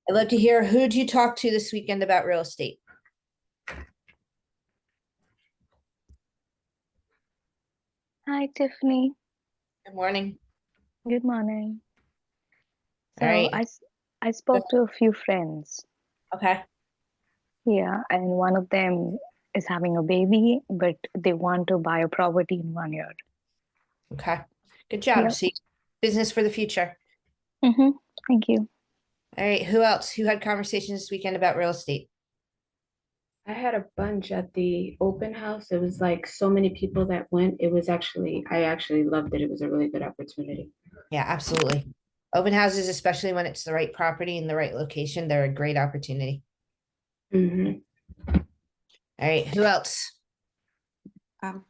I'd love to hear, who'd you talk to this weekend about real estate? Hi, Tiffany. Good morning. Good morning. All So right. I spoke to a few friends. Okay. Yeah, and one of them is having a baby, but they want to buy a property in 1 year. Okay. Good job. Yep. See, business for the future. Mm-hmm. Thank you. All right. Who else? Who had conversations this weekend about real estate? I had a bunch at the open house. It was like so many people that went. I actually loved it. It was a really good opportunity. Yeah, absolutely. Open houses, especially when it's the right property in the right location, they're a great opportunity. Hmm. All right. Who else? I'll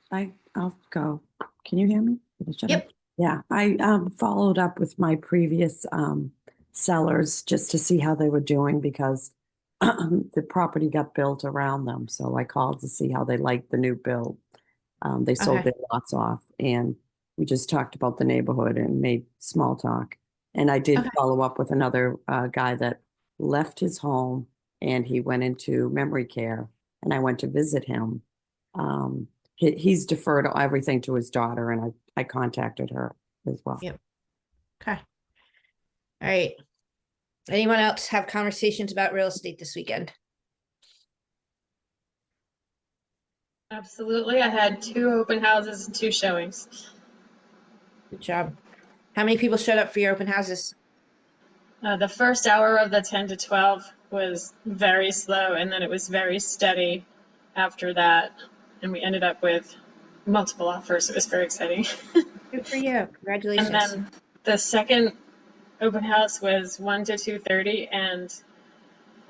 go. Can you hear me? Did I shut up? Yep. Yeah, I followed up with my previous sellers just to see how they were doing because the property got built around them. So I called to see how they liked the new build. They sold Okay. their lots off, and we just talked about the neighborhood and made small talk. And I did Okay. follow up with another guy that left his home and he went into memory care, and I went to visit him. He's deferred everything to his daughter, and I contacted her as well. Yep. Okay. All right. Anyone else have conversations about real estate this weekend? Absolutely. I had two open houses and two showings. Good job. How many people showed up for your open houses? The first hour of the 10 to 12 was very slow, and then it was very steady after that. And we ended up with multiple offers. It was very exciting. Good for you. And Congratulations. then the second open house was 1 to 2:30, and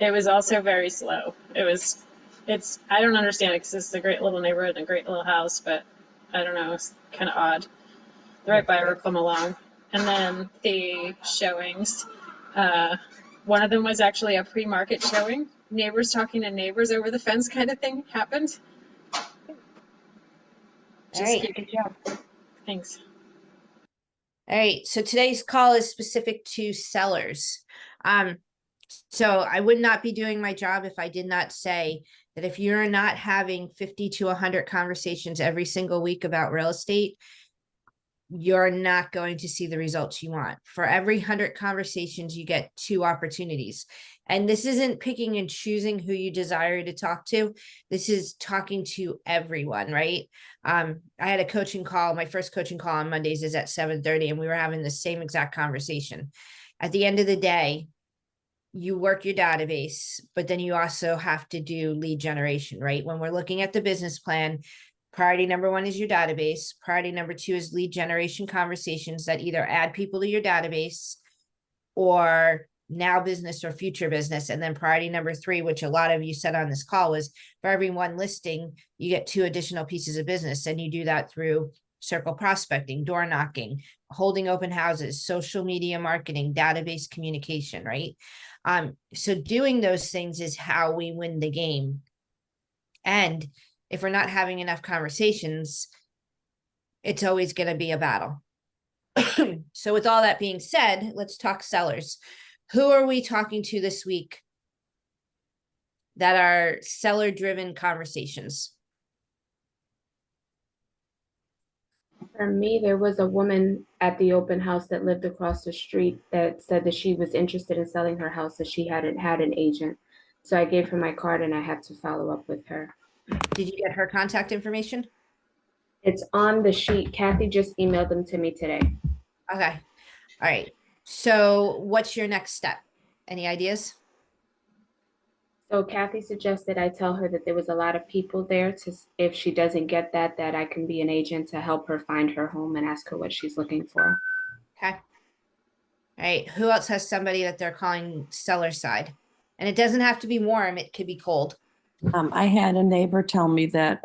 it was also very slow. I don't understand it because it's a great little neighborhood and a great little house, but I don't know, it's kind of odd. The right buyer will come along. And then the showings, uh, one of them was actually a pre-market showing. Neighbors talking to neighbors over the fence kind of thing happened. All Just right. keep Good job. things. All right, so today's call is specific to sellers. Um, so I would not be doing my job if I did not say that if you're not having 50 to 100 conversations every single week about real estate, you're not going to see the results you want. For every 100 conversations, you get 2 opportunities. And this isn't picking and choosing who you desire to talk to. This is talking to everyone, right? I had a coaching call. My first coaching call on Mondays is at 7:30, and we were having the same exact conversation. At the end of the day, you work your database, but then you also have to do lead generation, right? When we're looking at the business plan, priority number 1 is your database. Priority number 2 is lead generation conversations that either add people to your database or now business or future business. And then priority number 3, which a lot of you said on this call, was for every 1 listing, you get 2 additional pieces of business. And you do that through circle prospecting, door knocking, holding open houses, social media marketing, database communication, right? So doing those things is how we win the game. And if we're not having enough conversations, it's always going to be a battle. So with all that being said, let's talk sellers. Who are we talking to this week that are seller driven conversations? For me, there was a woman at the open house that lived across the street that said that she was interested in selling her house, that she hadn't had an agent. So I gave her my card and I have to follow up with her. Did you get her contact information? It's on the sheet. Kathy just emailed them to me today. Okay. All right. So what's your next step? Any ideas? So Kathy suggested I tell her that there was a lot of people there to, if she doesn't get that, that I can be an agent to help her find her home and ask her what she's looking for. Okay. All right. Who else has somebody that they're calling seller side? And it doesn't have to be warm, it could be cold. I had a neighbor tell me that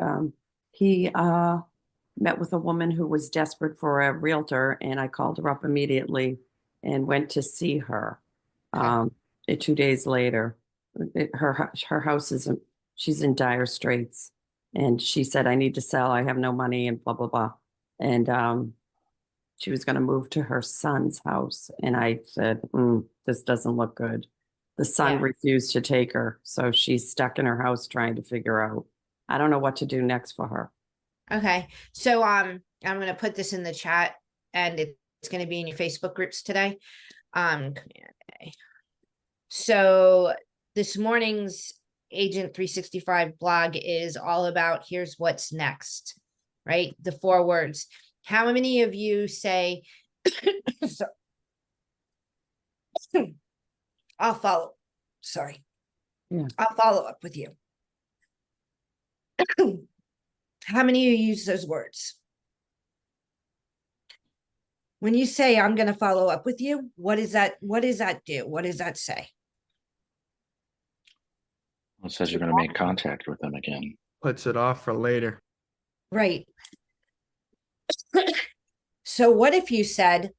he met with a woman who was desperate for a realtor, and I called her up immediately and went to see her. Okay. 2 days later, her house is she's in dire straits, and she said, "I need to sell. I have no money," and blah blah blah. And she was going to move to her son's house, and I said, "This doesn't look good." The son Yeah. refused to take her, so she's stuck in her house trying to figure out. I don't know what to do next for her. Okay, so I'm gonna put this in the chat and it's gonna be in your Facebook groups today. Command A. So this morning's Agent 365 blog is all about here's what's next, right? The 4 words. How many of you say so- I'll follow, sorry. Yeah. I'll follow up with you. How many of you use those words? When you say I'm gonna follow up with you, what does that do? What does that say? It says you're going to make contact with them again. Puts it off for later. Right. So what if you said,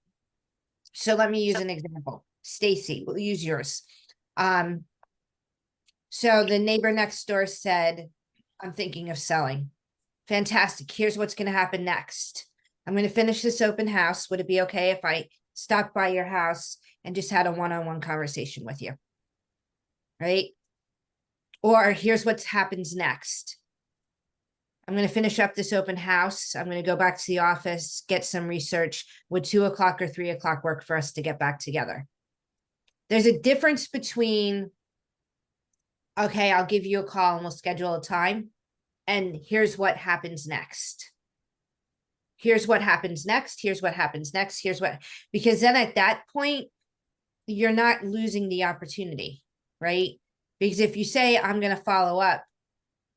so let me use an example. Stacy, we'll use yours. So the neighbor next door said, I'm thinking of selling. Fantastic. Here's what's going to happen next. I'm going to finish this open house. Would it be okay if I stopped by your house and just had a one-on-one conversation with you? Right? Or here's what happens next. I'm going to finish up this open house. I'm going to go back to the office, get some research. Would 2 o'clock or 3 o'clock work for us to get back together? There's a difference between, okay, I'll give you a call and we'll schedule a time. And here's what happens next. Here's what happens next. Here's what happens next. Here's what, because then at that point, you're not losing the opportunity, right? Because if you say, I'm going to follow up,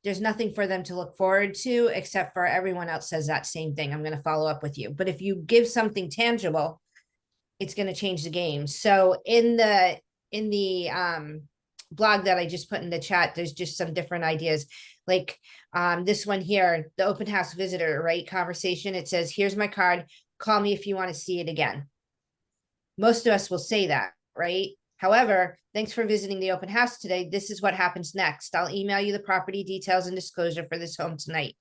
there's nothing for them to look forward to, except for everyone else says that same thing. I'm going to follow up with you. But if you give something tangible, it's going to change the game. So in the blog that I just put in the chat, there's just some different ideas. Like this one here, the open house visitor, right? Conversation. It says, here's my card. Call me if you want to see it again. Most of us will say that, right? However, thanks for visiting the open house today. This is what happens next. I'll email you the property details and disclosure for this home tonight.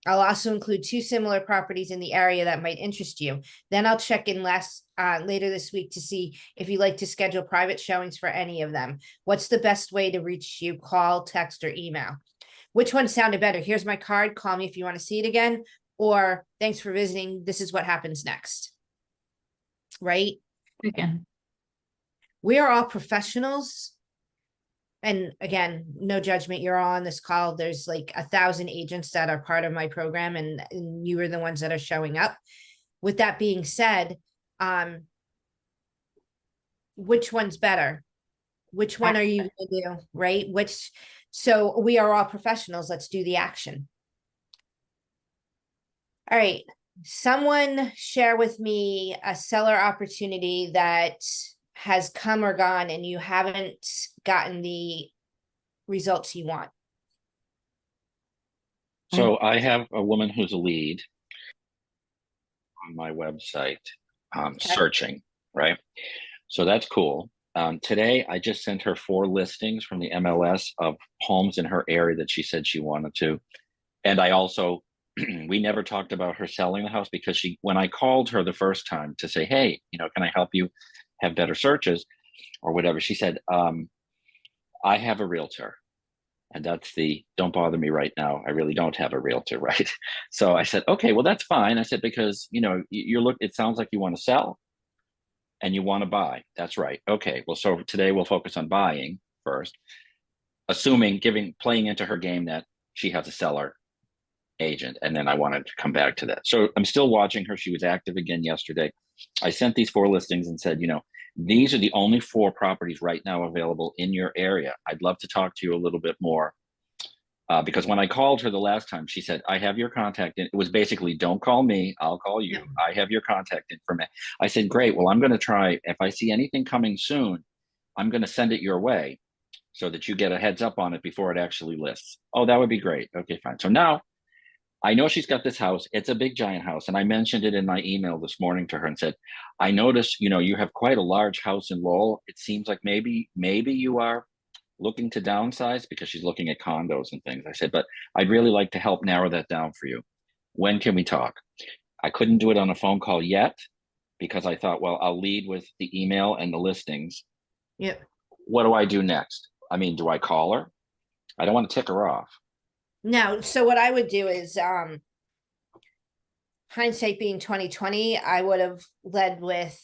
I'll also include 2 similar properties in the area that might interest you. Then I'll check in later this week to see if you'd like to schedule private showings for any of them. What's the best way to reach you? Call, text, or email. Which one sounded better? Here's my card. Call me if you want to see it again. Or thanks for visiting. This is what happens next. Right? Again. We are all professionals. And again, no judgment. You're all on this call. There's like 1,000 agents that are part of my program, and you are the ones that are showing up. With that being said, which one's better? Which one are you going to do? Right? So we are all professionals. Let's do the action. All right. Someone share with me a seller opportunity that has come or gone and you haven't gotten the results you want. So I have a woman who's a lead on my website, searching, right? So that's cool. Today, I just sent her 4 listings from the MLS of homes in her area that she said she wanted to. And I also, we never talked about her selling the house because when I called her the first time to say, hey, can I help you have better searches or whatever, she said, I have a realtor. And that's don't bother me right now. I really don't have a realtor, right? So I said, okay, well, that's fine. I said, because, it sounds like you want to sell and you want to buy. That's right. Okay, well, so today we'll focus on buying first, assuming, playing into her game that she has a seller agent. And then I wanted to come back to that. So I'm still watching her. She was active again yesterday. I sent these 4 listings and said, these are the only 4 properties right now available in your area. I'd love to talk to you a little bit more. Because when I called her the last time, she said, I have your contact. And it was basically, don't call me, I'll call you. Yeah. I have your contact information. I said, great. Well, I'm going to try. If I see anything coming soon, I'm going to send it your way so that you get a heads up on it before it actually lists. Oh, that would be great. Okay, fine. So now I know she's got this house. It's a big giant house. And I mentioned it in my email this morning to her and said, I noticed, you have quite a large house in Lowell. It seems like maybe you are looking to downsize, because she's looking at condos and things. I said, but I'd really like to help narrow that down for you. When can we talk? I couldn't do it on a phone call yet because I thought, well, I'll lead with the email and the listings. Yep. what do I do next? I mean, do I call her? I don't want to tick her off. No, so what I would do is, hindsight being 2020, I would have led with,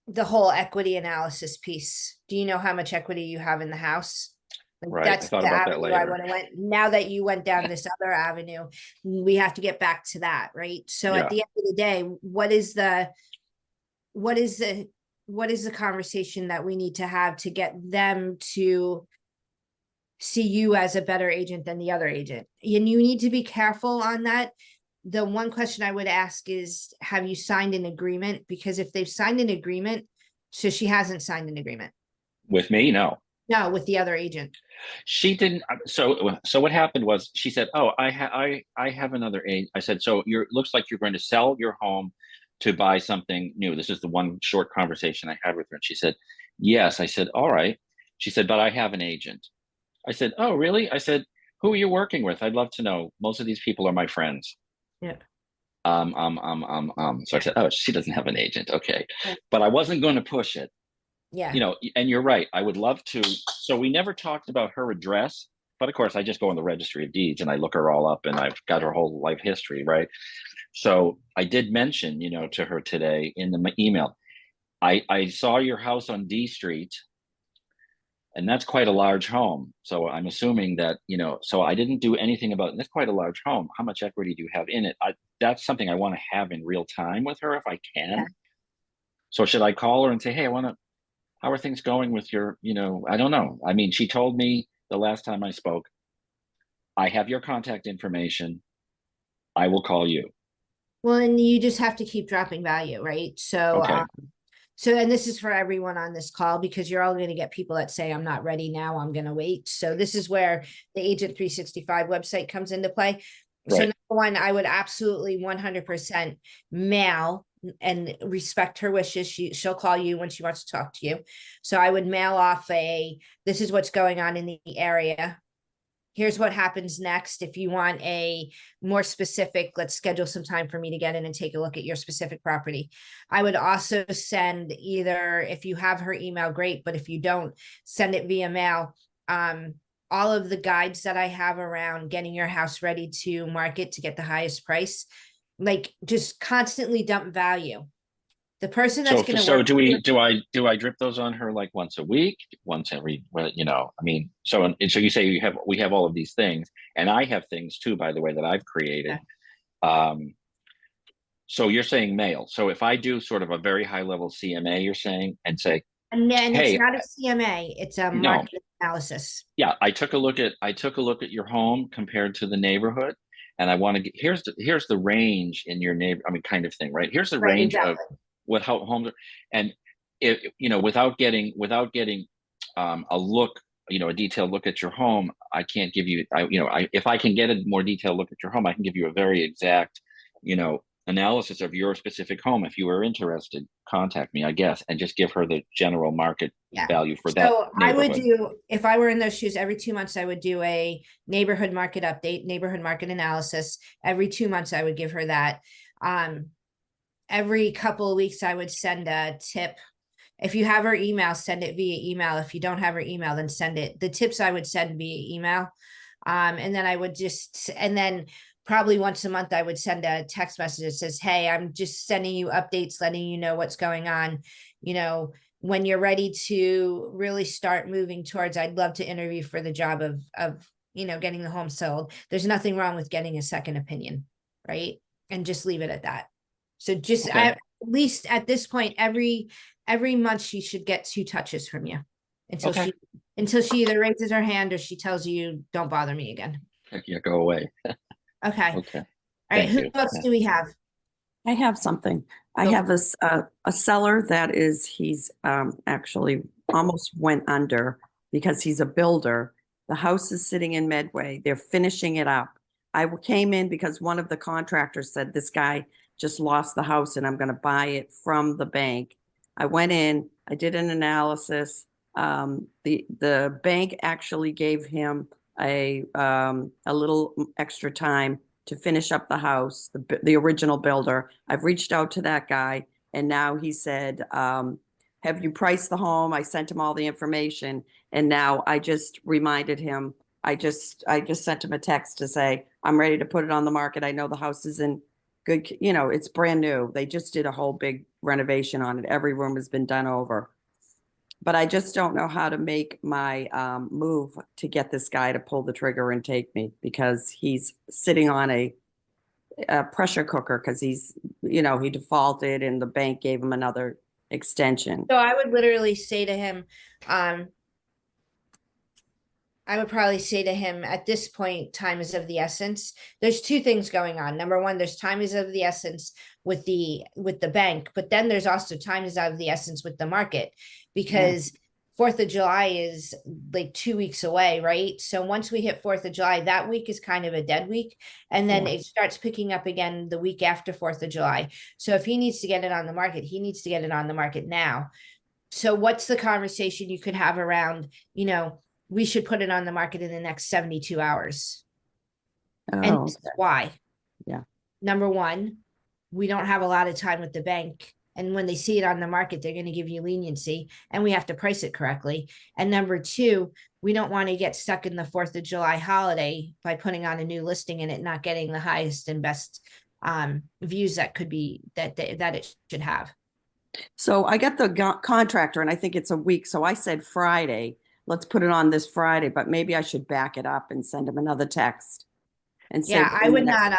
the whole equity analysis piece. Do you know how much equity you have in the house? Like, Right, I that's thought the about that avenue I later. would have went. Now that you went down this other avenue, we have to get back to that, right? So Yeah. at the end of the day, what is the conversation that we need to have to get them to see you as a better agent than the other agent? And you need to be careful on that. The one question I would ask is, have you signed an agreement? Because if they've signed an agreement, so she hasn't signed an agreement. With me, no. No, with the other agent. She didn't. So what happened was she said, "Oh, I have another aid." I said, "So looks like you're going to sell your home to buy something new." This is the one short conversation I had with her, and she said, "Yes." I said, "All right." She said, "But I have an agent." I said, "Oh, really?" I said, "Who are you working with? I'd love to know. Most of these people are my friends." Yeah. So I said, "Oh, she doesn't have an agent. Okay." Yeah. But I wasn't going to push it. Yeah. You know, and you're right. I would love to. So we never talked about her address, but of course, I just go in the registry of deeds and I look her all up, and I've got her whole life history, right? So I did mention, to her today in the email, I saw your house on D Street, and that's quite a large home. So I'm assuming that, so I didn't do anything about it. That's quite a large home. How much equity do you have in it? That's something I want to have in real time with her if I can. Yeah. So should I call her and say, "Hey, how are things going with your, I don't know." I mean, she told me the last time I spoke, "I have your contact information. I will call you." Well, and you just have to keep dropping value, right? So, Okay. and this is for everyone on this call, because you're all going to get people that say, "I'm not ready now, I'm going to wait." So this is where the Agent 365 website comes into play. So Right. number one, I would absolutely 100% mail and respect her wishes. She'll call you when she wants to talk to you. So I would mail off this is what's going on in the area. Here's what happens next. If you want a more specific, let's schedule some time for me to get in and take a look at your specific property. I would also send, either if you have her email, great, but if you don't, send it via mail. All of the guides that I have around getting your house ready to market to get the highest price, like, just constantly dump value. The person that's going to So work. do I drip those on her like once a week, once every, well, I mean, so you say we have all of these things, and I have things too, by the way, that I've created. So you're saying mail. So if I do sort of a very high level CMA, you're saying, and say, And then "Hey," it's not a CMA, it's a no, market analysis. yeah, I took a look at your home compared to the neighborhood, and I want to get, here's the range in your neighbor, I mean, kind of thing, right? Here's the Right, range of exactly. what how homes are, and without getting a look, a detailed look at your home, I can't give you, if I can get a more detailed look at your home, I can give you a very exact, analysis of your specific home. If you are interested, contact me, I guess, and just give her the general market Yeah. value for that So I would neighborhood. do, if I were in those shoes, every 2 months, I would do a neighborhood market update, neighborhood market analysis. Every 2 months, I would give her that. Every couple of weeks, I would send a tip. If you have her email, send it via email. If you don't have her email, then send it. The tips I would send via email. And then I would and then probably once a month, I would send a text message that says, "Hey, I'm just sending you updates, letting you know what's going on. When you're ready to really start moving towards, I'd love to interview for the job of getting the home sold. There's nothing wrong with getting a second opinion, right? And just leave it at that." So just Okay. at least at this point, every month she should get 2 touches from you until Okay. she either raises her hand or she tells you, "Don't bother me again." Yeah, go away. Okay. Okay. All right. Thank Who you. else do we have? I have something. I Go have a seller that he's actually almost went under because he's a builder. The house is sitting in Medway. They're finishing it up. I came in because one of the contractors said, "This guy just lost the house and I'm going to buy it from the bank." I went in, I did an analysis. The bank actually gave him a little extra time to finish up the house, the original builder. I've reached out to that guy, and now he said have you priced the home? I sent him all the information. And now I just reminded him, I just sent him a text to say, I'm ready to put it on the market. I know the house is in good, it's brand new. They just did a whole big renovation on it. Every room has been done over. But I just don't know how to make my move to get this guy to pull the trigger and take me, because he's sitting on a pressure cooker, because he defaulted and the bank gave him another extension. So I would literally say to him, I would probably say to him at this point, time is of the essence. There's two things going on. Number one, there's time is of the essence with the bank, but then there's also time is of the essence with the market, because 4th of July is like 2 weeks away, right? So once we hit 4th of July, that week is kind of a dead week. And then it starts picking up again the week after 4th of July. So if he needs to get it on the market, he needs to get it on the market now. So what's the conversation you could have around, we should put it on the market in the next 72 hours. And this is why. Yeah. Number one, we don't have a lot of time with the bank. And when they see it on the market, they're going to give you leniency, and we have to price it correctly. And number two, we don't want to get stuck in the 4th of July holiday by putting on a new listing and it not getting the highest and best views that could be that it should have. So I got the contractor, and I think it's a week. So I said Friday. Let's put it on this Friday, but maybe I should back it up and send him another text. And say, I would not.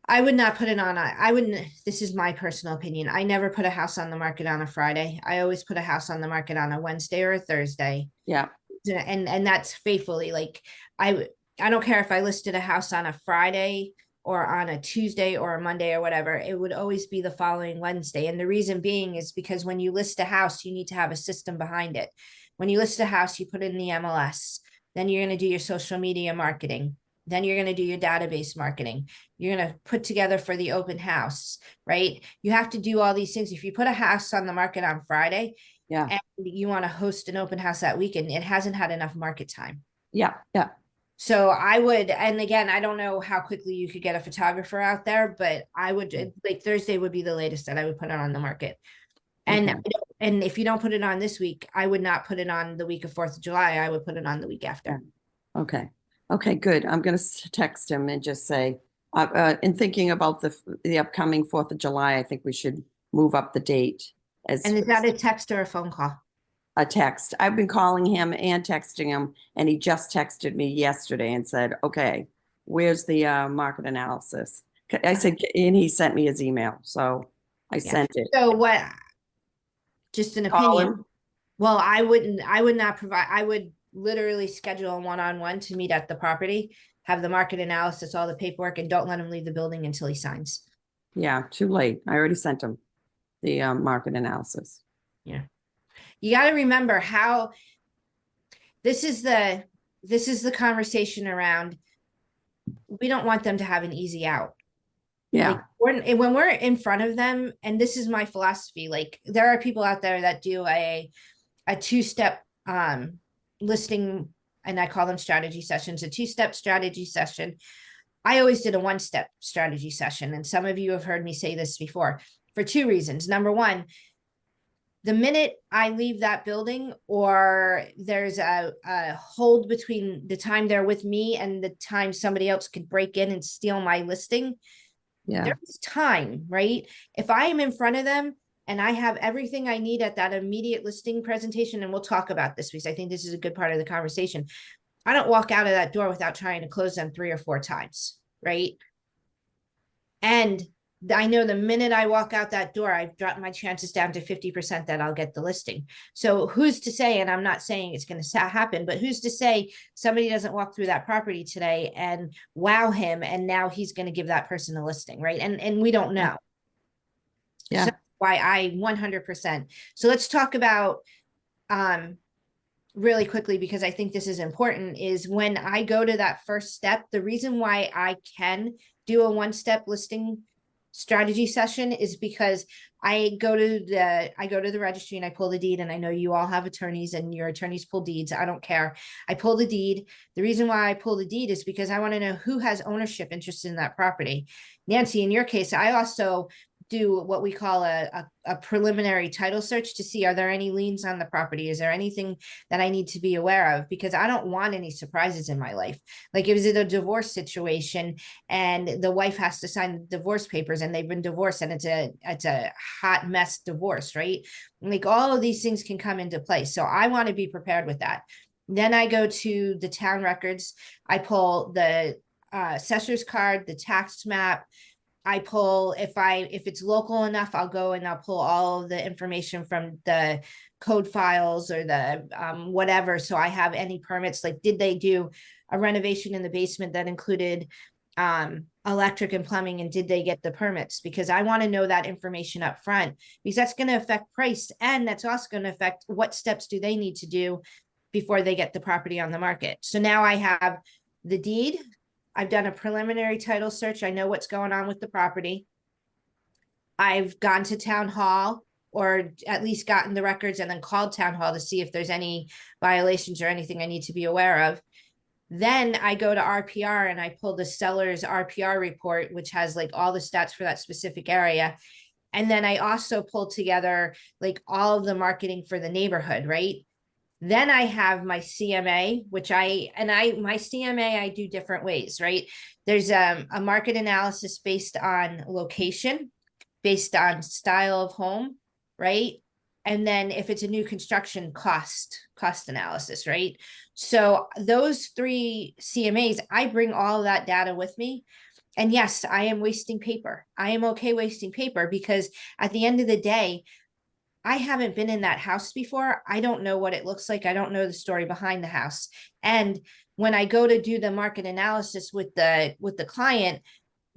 I would not put it on. I wouldn't. This is my personal opinion. I never put a house on the market on a Friday. I always put a house on the market on a Wednesday or a Thursday. Yeah. And that's faithfully. Like I don't care if I listed a house on a Friday or on a Tuesday or a Monday or whatever, it would always be the following Wednesday. And the reason being is because when you list a house, you need to have a system behind it. When you list a house, you put it in the MLS, then you're going to do your social media marketing. Then you're going to do your database marketing. You're going to put together for the open house, right? You have to do all these things. If you put a house on the market on Friday, and you want to host an open house that weekend, it hasn't had enough market time. Yeah. Yeah. So I would, and again, I don't know how quickly you could get a photographer out there, but I would, like Thursday would be the latest that I would put it on the market. And and if you don't put it on this week, I would not put it on the week of 4th of July. I would put it on the week after. Okay. Okay, good. I'm going to text him and just say, in thinking about the upcoming 4th of July, I think we should move up the date. And is that a text or a phone call? A text. I've been calling him and texting him, and he just texted me yesterday and said, okay, where's the market analysis? I said, and he sent me his email. So I sent it. So what, just an Call opinion. him. Well, I would not provide, I would literally schedule a one-on-one to meet at the property, have the market analysis, all the paperwork, and don't let him leave the building until he signs. Yeah, too late. I already sent him the market analysis. Yeah. You got to remember how this is the conversation around, we don't want them to have an easy out. Yeah. Like when we're in front of them, and this is my philosophy, like there are people out there that do a two-step listing, and I call them strategy sessions, a two-step strategy session. I always did a one-step strategy session. And some of you have heard me say this before for two reasons. Number one, the minute I leave that building, or there's a hold between the time they're with me and the time somebody else could break in and steal my listing, there's time, right? If I am in front of them and I have everything I need at that immediate listing presentation, and we'll talk about this because I think this is a good part of the conversation, I don't walk out of that door without trying to close them 3 or 4 times, right? And I know the minute I walk out that door, I've dropped my chances down to 50% that I'll get the listing. So who's to say, and I'm not saying it's going to happen, but who's to say somebody doesn't walk through that property today and wow him, and now he's going to give that person a listing, right? And we don't know. Yeah. So why I 100%. So let's talk about really quickly, because I think this is important, is when I go to that first step, the reason why I can do a one-step listing strategy session is because I go to the registry and I pull the deed, and I know you all have attorneys and your attorneys pull deeds. I don't care. I pull the deed. The reason why I pull the deed is because I want to know who has ownership interest in that property. Nancy, in your case, I also do what we call a preliminary title search to see, are there any liens on the property? Is there anything that I need to be aware of? Because I don't want any surprises in my life. Like, is it a divorce situation and the wife has to sign the divorce papers and they've been divorced and it's a hot mess divorce, right? Like, all of these things can come into play. So I want to be prepared with that. Then I go to the town records. I pull the assessor's card, the tax map. I pull, if it's local enough, I'll go and I'll pull all of the information from the code files or the whatever. So I have any permits, like, did they do a renovation in the basement that included electric and plumbing, and did they get the permits? Because I want to know that information up front, because that's going to affect price, and that's also going to affect what steps do they need to do before they get the property on the market. So now I have the deed. I've done a preliminary title search. I know what's going on with the property. I've gone to town hall, or at least gotten the records and then called town hall to see if there's any violations or anything I need to be aware of. Then I go to RPR and I pull the seller's RPR report, which has like all the stats for that specific area. And then I also pull together like all of the marketing for the neighborhood, right? Then I have my CMA, which my CMA, I do different ways, right? There's a market analysis based on location, based on style of home, right? And then if it's a new construction, cost analysis, right? So those 3 CMAs, I bring all of that data with me. And yes, I am wasting paper. I am okay wasting paper, because at the end of the day, I haven't been in that house before. I don't know what it looks like. I don't know the story behind the house. And when I go to do the market analysis with the client,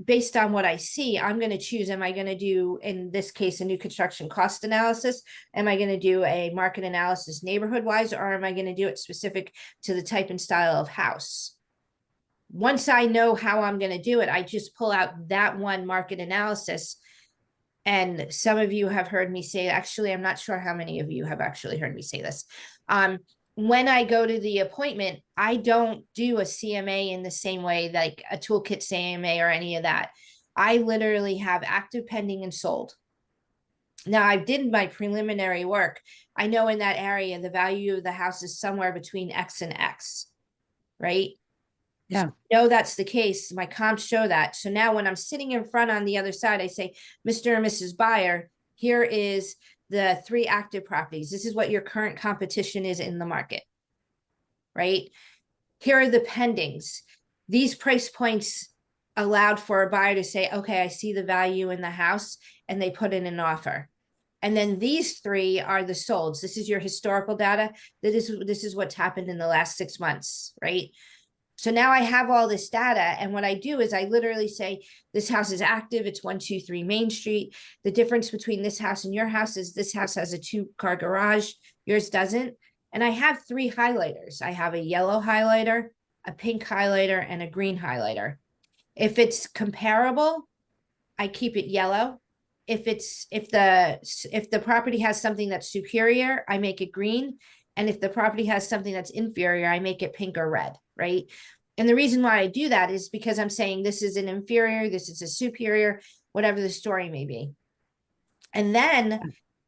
based on what I see, I'm going to choose, am I going to do, in this case, a new construction cost analysis? Am I going to do a market analysis neighborhood wise, or am I going to do it specific to the type and style of house? Once I know how I'm going to do it, I just pull out that one market analysis. And some of you have heard me say, actually, I'm not sure how many of you have actually heard me say this. When I go to the appointment, I don't do a CMA in the same way, like a toolkit CMA or any of that. I literally have active, pending, and sold. Now, I did my preliminary work. I know in that area, the value of the house is somewhere between X and X, right? Yeah. No, that's the case. My comps show that. So now when I'm sitting in front on the other side, I say, Mr. and Mrs. Buyer, here is the 3 active properties. This is what your current competition is in the market, right? Here are the pendings. These price points allowed for a buyer to say, okay, I see the value in the house, and they put in an offer. And then these 3 are the solds. This is your historical data. This is what's happened in the last 6 months, right? So now I have all this data, and what I do is I literally say, this house is active, it's 123 Main Street. The difference between this house and your house is this house has a 2-car garage, yours doesn't. And I have 3 highlighters. I have a yellow highlighter, a pink highlighter, and a green highlighter. If it's comparable, I keep it yellow. If the property has something that's superior, I make it green. And if the property has something that's inferior, I make it pink or red, right? And the reason why I do that is because I'm saying this is an inferior, this is a superior, whatever the story may be. And then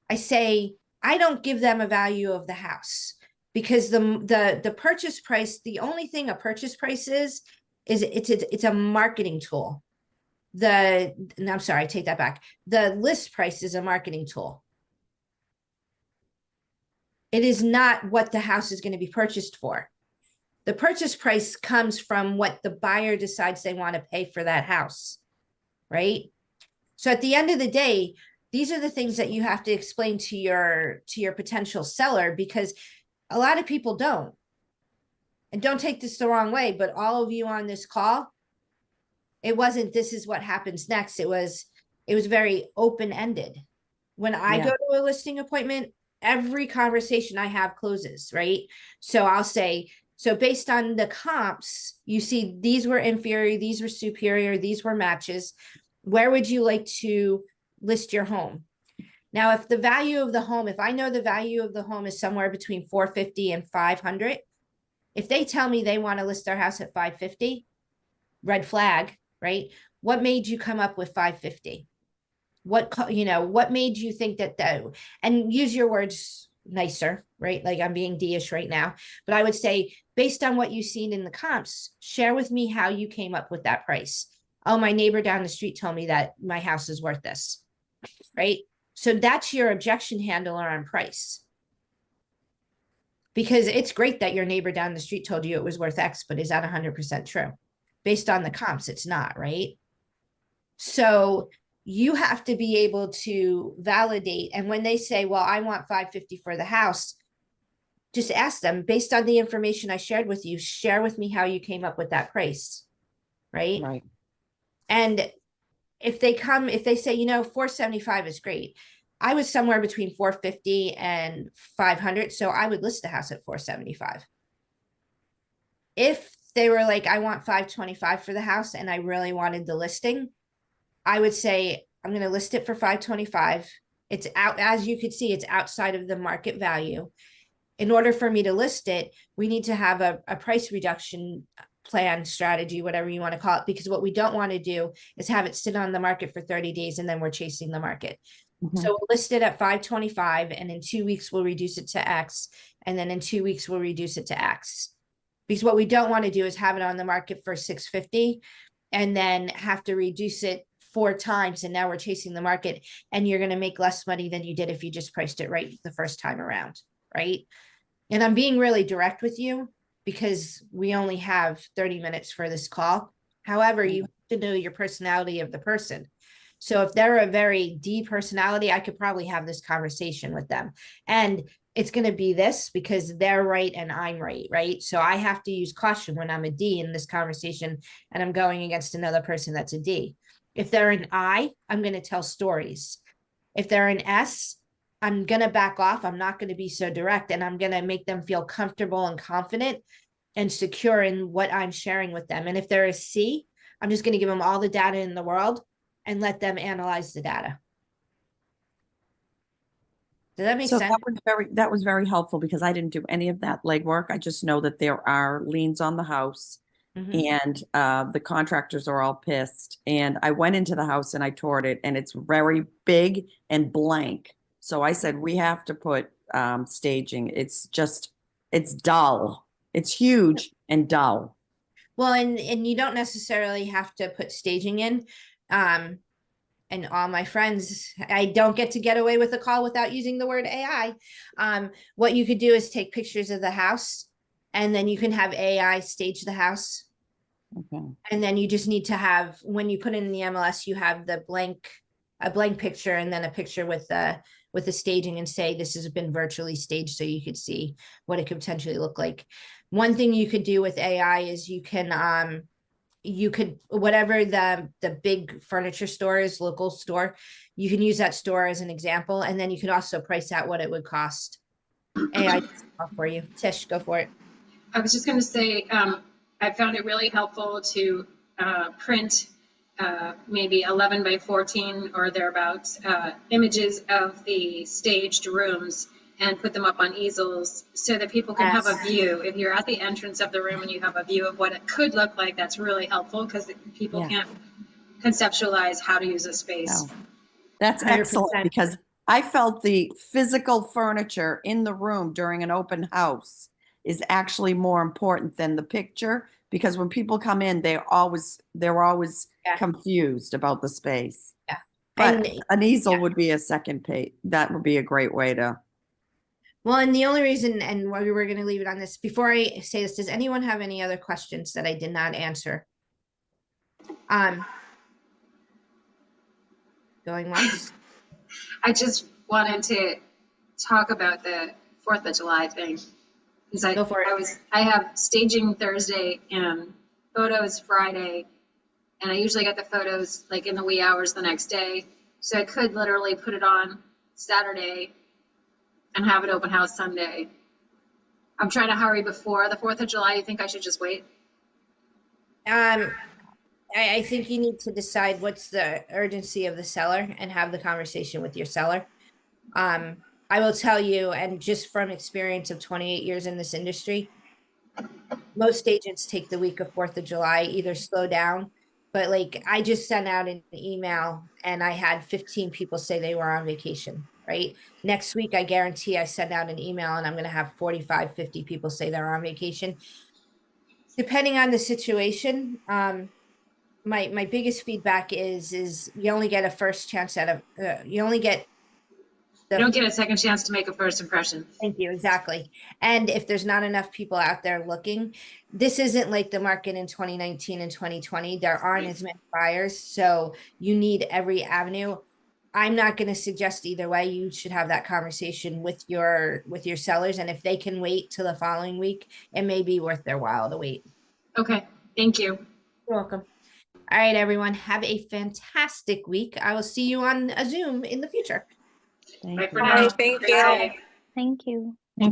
I say, I don't give them a value of the house, because the purchase price, the only thing a purchase price is it's a marketing tool. I'm sorry, I take that back. The list price is a marketing tool. It is not what the house is going to be purchased for. The purchase price comes from what the buyer decides they want to pay for that house, right? So at the end of the day, these are the things that you have to explain to your potential seller, because a lot of people don't. And don't take this the wrong way, but all of you on this call, it wasn't, this is what happens next. It was very open-ended. When I go to a listing appointment, every conversation I have closes, right? So I'll say, so based on the comps, you see these were inferior, these were superior, these were matches. Where would you like to list your home? Now, if the value of the home, if I know the value of the home is somewhere between 450 and 500, if they tell me they want to list their house at 550, red flag, right? What made you come up with 550? what made you think that, and use your words nicer, right? Like I'm being D-ish right now, but I would say based on what you've seen in the comps, share with me how you came up with that price. Oh, my neighbor down the street told me that my house is worth this, right? So that's your objection handler on price. Because it's great that your neighbor down the street told you it was worth X, but is that 100% true? Based on the comps, it's not, right? So you have to be able to validate. And when they say, well, I want 550 for the house, just ask them, based on the information I shared with you, share with me how you came up with that price, right? Right. And if they say, 475 is great. I was somewhere between 450 and 500. So I would list the house at 475. If they were like, I want 525 for the house and I really wanted the listing, I would say, I'm going to list it for 525. It's out, as you could see, it's outside of the market value. In order for me to list it, we need to have a price reduction plan, strategy, whatever you want to call it, because what we don't want to do is have it sit on the market for 30 days and then we're chasing the market. Mhm. So we'll list it at 525 and in 2 weeks we'll reduce it to X, and then in 2 weeks we'll reduce it to X. Because what we don't want to do is have it on the market for 650 and then have to reduce it 4 times, and now we're chasing the market and you're going to make less money than you did if you just priced it right the first time around, right? And I'm being really direct with you because we only have 30 minutes for this call. However, you have to know your personality of the person. So if they're a very D personality, I could probably have this conversation with them. And it's going to be this because they're right and I'm right, right? So I have to use caution when I'm a D in this conversation and I'm going against another person that's a D. If they're an I, I'm going to tell stories. If they're an S, I'm going to back off. I'm not going to be so direct, and I'm going to make them feel comfortable and confident and secure in what I'm sharing with them. And if they're a C, I'm just going to give them all the data in the world and let them analyze the data. Does that make So sense? that was very helpful because I didn't do any of that legwork. I just know that there are liens on the house Mhm. and the contractors are all pissed. And I went into the house and I toured it and it's very big and blank. So I said, we have to put staging. It's dull. It's huge and dull. Well, and you don't necessarily have to put staging in. And all my friends, I don't get away with a call without using the word AI. What you could do is take pictures of the house, and then you can have AI stage the house. Okay. And then you just need to have, when you put in the MLS, you have a blank picture and then a picture with the staging and say, this has been virtually staged. So you could see what it could potentially look like. One thing you could do with AI is you could, whatever the big furniture store is, local store, you can use that store as an example. And then you could also price out what it would cost. AI for you. Tish, go for it. I was just going to say, I found it really helpful to print maybe 11 by 14 or thereabouts images of the staged rooms and put them up on easels so that people can have a Yes. view. If you're at the entrance of the room and you have a view of what it could look like, that's really helpful because people Yeah. can't conceptualize how to use a space. No. That's 100%. excellent because I felt the physical furniture in the room during an open house is actually more important than the picture because when people come in, they're always Yeah. confused about the space. Yeah. But And an easel yeah. would be a second page. That would be a great way to. Well, and the only reason, and why we were going to leave it on this, before I say this, does anyone have any other questions that I did not answer? Going once. I just wanted to talk about the 4th of July thing. Because Go for it. I have staging Thursday and photos Friday, and I usually get the photos like in the wee hours the next day. So I could literally put it on Saturday and have it open house Sunday. I'm trying to hurry before the 4th of July. You think I should just wait? I think you need to decide what's the urgency of the seller and have the conversation with your seller. I will tell you, and just from experience of 28 years in this industry, most agents take the week of 4th of July, either slow down But like, I just sent out an email and I had 15 people say they were on vacation, right? Next week, I guarantee I send out an email and I'm gonna have 45, 50 people say they're on vacation. Depending on the situation, my biggest feedback is you only get a first chance at you only get You don't get a second chance to make a first impression. Thank you, exactly. And if there's not enough people out there looking, this isn't like the market in 2019 and 2020. There aren't as many buyers, so you need every avenue. I'm not going to suggest either way. You should have that conversation with your sellers, and if they can wait till the following week, it may be worth their while to wait. Okay, thank you. You're welcome. All right, everyone, have a fantastic week. I will see you on a Zoom in the future. Thank Bye you. for now. Thank you. Bye. Thank you.